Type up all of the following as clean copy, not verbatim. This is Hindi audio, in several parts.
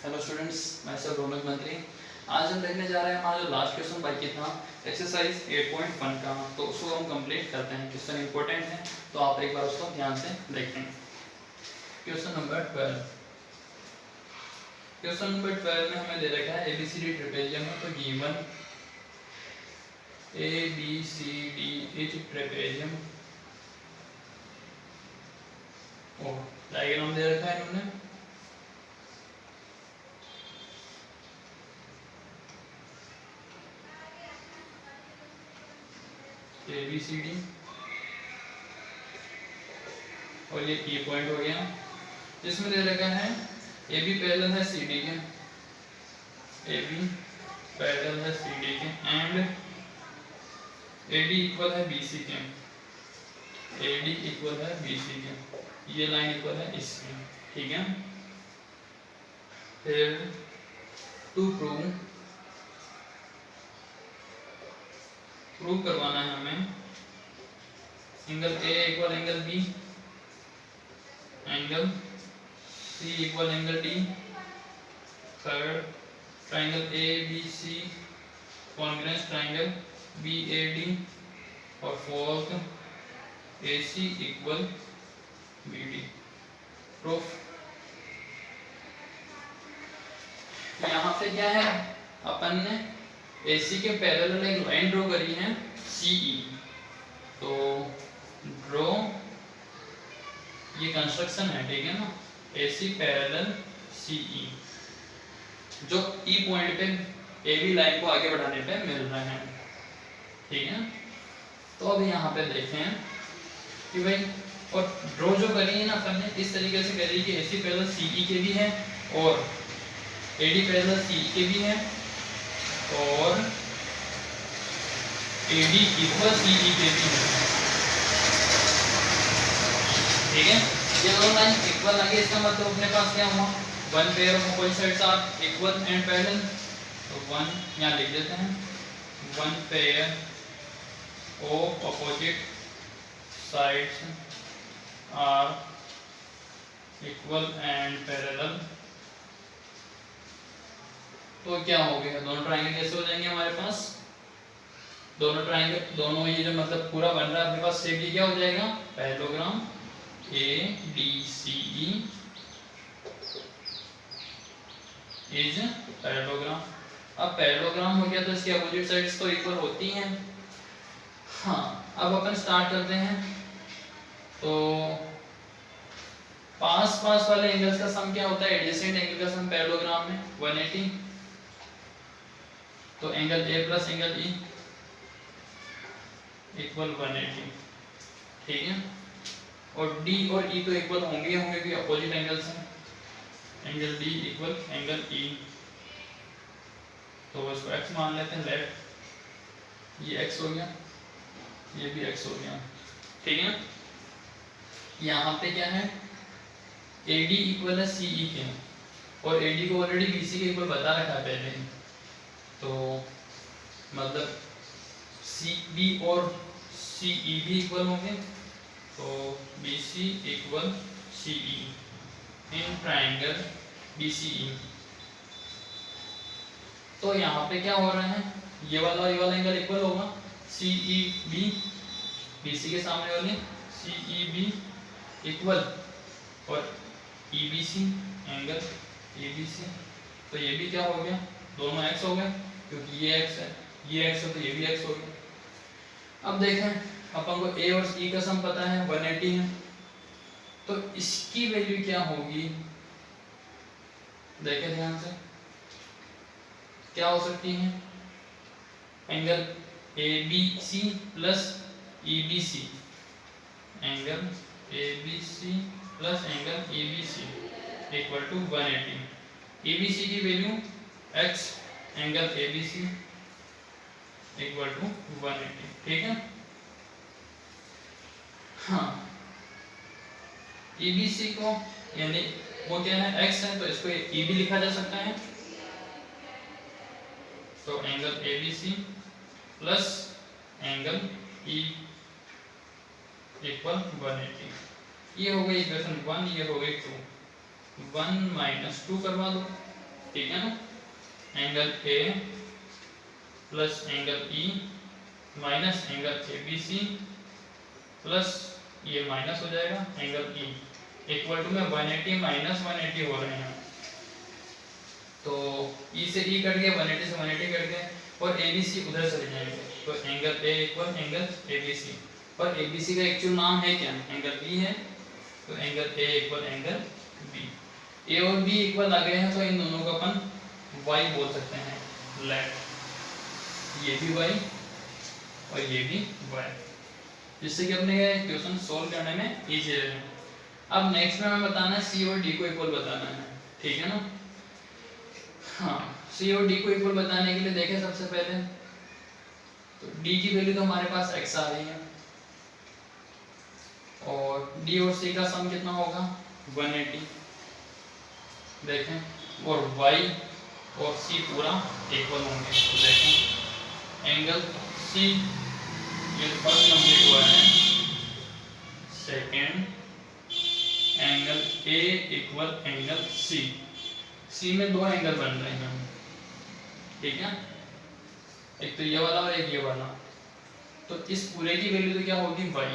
हेलो स्टूडेंट्स, मैं सर रौनक मंत्री। आज हम देखने जा रहे हैं हमारा जो लास्ट क्वेश्चन बाकी था एक्सरसाइज 8.1 का, तो उसको हम कंप्लीट करते हैं। क्वेश्चन इंपॉर्टेंट है तो आप एक बार उसको ध्यान से देखें। Question number 12। क्वेश्चन नंबर 12 में हमें दे रखा है ABCD ट्रेपेजियम है, तो गिवन ABCD इज ट्रेपेजियम और डायग्राम दे रखा है इन्होंने। ABCD और ये की पॉइंट हो गया, जिसमें दे रखा है AB पैरेलल है CD के, AB पैरेलल है CD के एंड AD इक्वल है BC के, AD इक्वल है BC के, ये लाइन इक्वल है इसकी, ठीक है। फिर टू प्रूव करवाना है हमें angle A equal angle B, angle C equal angle D, third triangle ABC congruence triangle BAD और fourth AC equal BD। Proof यहाँ पे क्या है, अपन ने AC के पैरेलल एक लाइन ड्रॉ करी है CE, तो ड्रॉ ये कंस्ट्रक्शन है, ठीक है ना। AC पैरेलल CE जो E पॉइंट पे AB लाइन को आगे बढ़ाने पे मिल रहे हैं, ठीक है। तो अब यहाँ पे देखें कि भाई, और ड्रॉ जो करी है ना अपन ने इस तरीके से करी कि AC पैरेलल CE के भी है और AD पैरेलल CE के भी है और AD इक्वल CE के भी है, ठीक है। ये दोनों लाइन इक्वल लगे, इसका मतलब अपने पास क्या हुआ, one pair of opposite sides are equal and parallel, तो वन यहाँ लिख देते हैं, one pair of opposite sides are equal and parallel. तो क्या हो गया, दोनों ट्रायंगल कैसे हो जाएंगे हमारे पास, दोनों ट्रायंगल, दोनों ये जो मतलब पूरा बन रहा है अपने पास शेप, ये क्या हो जाएगा, पैरेललोग्राम ABCE इज पैरेललोग्राम। अब पैरेललोग्राम हो गया तो इसकी अपोजिट साइड्स तो इक्वल होती हैं। हाँ, अब अपन स्टार्ट करते हैं। तो पास पास वाले एंगल्स का सम क्या होता है, एडजेसेंट एंगल का सम पैरेललोग्राम में 180, तो angle A plus angle E equal 180, ठीक है। और D और E तो इक्वल होंगे क्योंकि अपोजिट एंगल्स हैं, angle D equal angle E, तो इसको x मान लेते हैं, लेफ्ट ये x हो गया, ये भी x हो गया, ठीक है। यहाँ पे क्या है, AD इक्वल है CE के और AD को ऑलरेडी BC के इक्वल बता रखा है पहले, तो मतलब CB और CE भी इक्वल होंगे, तो BC equal CE in triangle BCE। तो यहाँ पे क्या हो रहा है, ये वाला एंगल इक्वल होगा CEB, BC के सामने वाली CEB इक्वल और EBC एंगल ABC, तो ये भी क्या हो गया, दोनों x हो गए क्योंकि ये x है, ये x है तो ये भी x हो गया। अब देखें, अपन को A और E का सम पता है 180 है, तो इसकी वैल्यू क्या होगी, देखें ध्यान से, क्या हो सकती है, angle ABC plus EBC, angle ABC plus angle EBC equal to 180। EBC की value x, angle ABC equal to 180, ठीक है। हाँ, EBC को यानी वो क्या है, x है, तो इसको EB लिखा जा सकता है, तो angle ABC plus angle E equal 180, ये हो गई इक्वेशन 1, ये हो गई 2, 1 - 2 करवा दो, ठीक है ना, angle A plus angle E minus angle ABC plus ये माइनस हो जाएगा एंगल ई इक्वल टू में 180 माइनस 180 हो रहे हैं, तो ई से ई कट गया, 180 से 180 कट गए और ABC उधर चले जाएंगे, तो angle A equal angle ABC, और ABC का एक्चुअल नाम है क्या, एंगल B है, तो angle A equal angle B, ए और B इक्वल आ गए हैं, तो इन दोनों को अपन y बोल सकते हैं, लेट ये भी y और ये भी y, जिससे कि अपने क्वेश्चन सोल्व करने में इजी रहे। अब नेक्स्ट में हमें बताना है c और d को इक्वल बताना है, ठीक है ना। हाँ, c और d को इक्वल बताने के लिए देखें सबसे पहले तो d की वैल्यू तो हमारे पास x आ रही है और d और c का सम कितना होगा 180, देखें, और y और c पूरा इक्वल होंगे, तो देखें एंगल c ये फर्स्ट कंप्लीट हुआ है, second angle A equal angle C में दो एंगल बन रहे हैं, ठीक है, एक तो ये वाला और एक ये वाला, तो इस पूरे की वैल्यू तो क्या होगी y,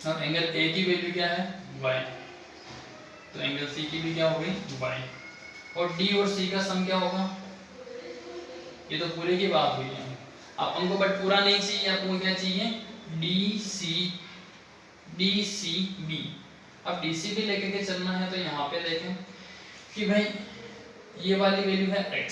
और एंगल A की वैल्यू क्या है y, तो एंगल C की भी क्या होगी y, और D और C का सम क्या होगा, ये तो पूरे की बात हुई है, अपन को बट पूरा नहीं चाहिए, अपन को क्या चाहिए DCB, अब DCB लेके के चलना है, तो यहाँ पे देखें कि भाई ये वाली वैल्यू है x,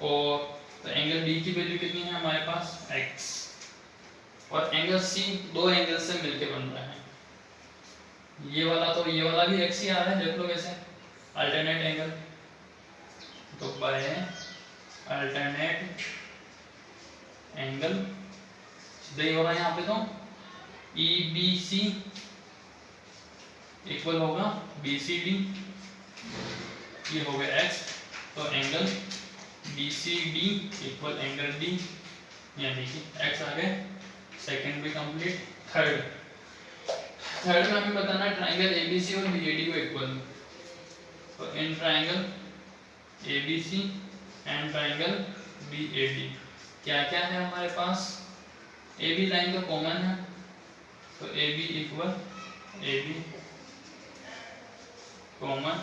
और तो एंगल D की वैल्यू कितनी है हमारे पास x, और एंगल C दो एंगल से मिलके बन रहा है, ये वाला तो ये वाला भी x ही आ रहा है, देख लो वैसे अल्टरनेट एंगल, तो बाय अल्टरनेट एंगल सीधे हो रहा है यहाँ पे, तो EBC इक्वल होगा BCD, ये हो गया x, तो angle BCD equal angle D, यानी कि x आ गए, सेकंड भी कंप्लीट। थर्ड में हमें बताना है ट्राइंगल ABC और BAD को इक्वल, तो in triangle ABC and triangle BAD क्या क्या है हमारे पास, AB लाइन तो कॉमन है, तो AB इक्वल AB कॉमन,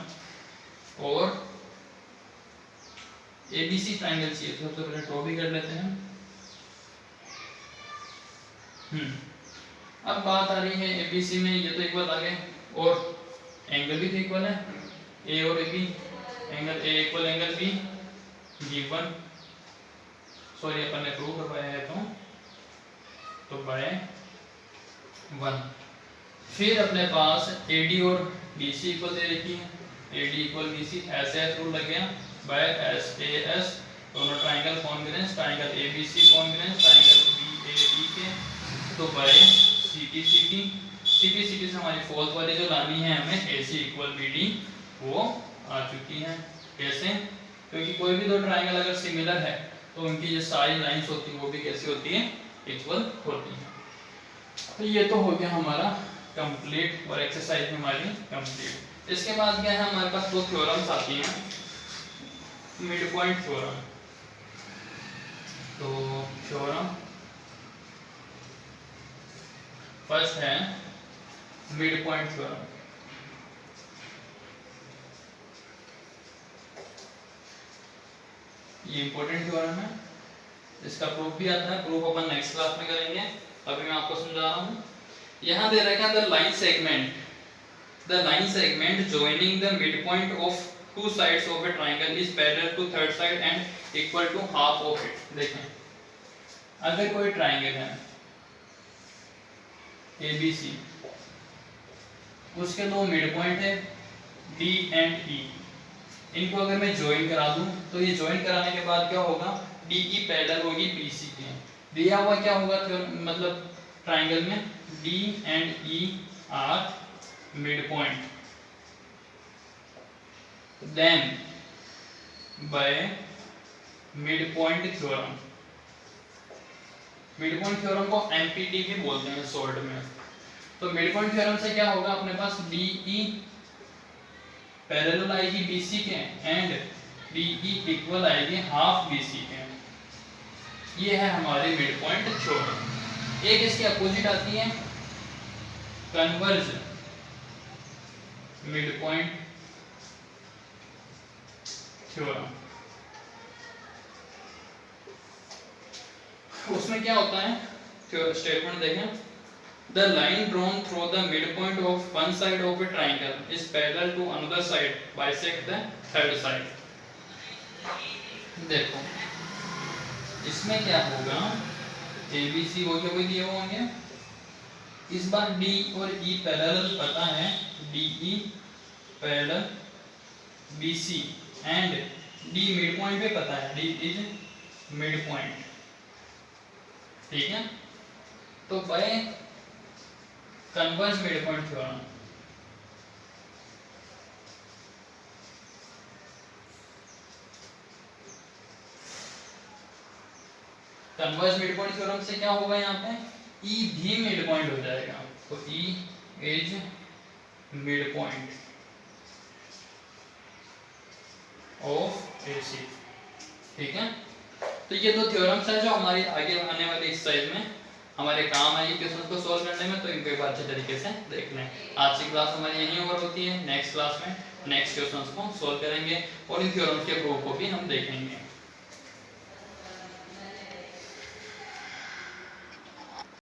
और ABC ट्राइंगल चाहिए, तो सबसे पहले ड्रॉ भी कर लेते हैं। अब बात आ रही है ABC में, ये तो इक्वल आ गए और एंगल भी तो इक्वल है, A और AB, angle A equal angle B गिवन, सॉरी अपन ने प्रूव करवाया है, तो बाय 1, फिर अपने पास AD और BC इक्वल दे रखी है, AD इक्वल BC, ऐसे रूल लग गया, बाय SAS दोनों triangle congruence, triangle ABC congruence triangle BAD के, तो बाय CP से हमारी फोर्थ वाली जो लानी है हमें AC इक्वल BD वो आ चुकी है। कैसे, क्योंकि कोई भी दो ट्राइंगल अगर सिमिलर है तो उनकी जो सारी लाइंस होती है वो भी कैसी होती है इक्वल होती है। तो ये तो हो गया हमारा कंप्लीट और एक्सरसाइज हमारी कंप्लीट। इसके बाद क्या है हमारे पास दो थ्योरम्स आती हैं, मिड पॉइंट थ्योरम, तो थ्योरम फर्स्ट है मिड पॉइंट थ्योरम। ये इंपॉर्टेंट थ्योरम है, इसका प्रूफ भी आता है, प्रूफ अपन नेक्स्ट क्लास में करेंगे, अभी मैं आपको समझा रहा हूँ। यहाँ दे रखा है the line segment joining the midpoint of two sides of a triangle is parallel to third side and equal to half of it। देखें, अगर कोई ट्राइंगल है ABC, उसके दो मिड पॉइंट है D एंड E, इनको अगर मैं ज्वाइन करा दूं तो ये ज्वाइन कराने के बाद क्या होगा, D की पैरेलल होगी BC के, दिया हुआ क्या होगा मतलब ट्राइंगल में D and E are mid point, then by mid point theorem, mid point theorem को MPT भी बोलते हैं शॉर्ट में। तो मिड पॉइंट थ्योरम से क्या होगा, अपने पास DE पैरेलल आएगी BC के एंड DE इक्वल आएगी हाफ BC के। ये है हमारी मिड पॉइंट थ्योरम। एक इसकी अपोजिट आती है कन्वर्ज मिड पॉइंट थ्योरम। उसमें क्या होता है, स्टेटमेंट देखें, the line drawn through the mid point of one side of a triangle is parallel to another side bisect the third side. देखो इसमें क्या होगा, ABC वही दिए होंगे, इस बार D और E पैरेलल पता है, DE parallel BC and D mid point पे पता है, D इज मिड पॉइंट, ठीक है। तो by converse mid point theorem converse mid point theorem से क्या होगा, यहाँ पे E भी मिड पॉइंट हो जाएगा, तो E is mid point of AC, ठीक है। तो ये दो थ्योरम्स हैं जो हमारी आगे आने वाली एक्सरसाइज में हमारे काम आएगी क्वेश्चन को सॉल्व करने में, तो इनको एक बार अच्छे तरीके से देख लें। आज की क्लास हमारी यहीं ओवर होती है, नेक्स्ट क्लास में नेक्स्ट क्वेश्चंस को सॉल्व करेंगे और इन थ्योरम्स के प्रूफ को भी हम देखेंगे।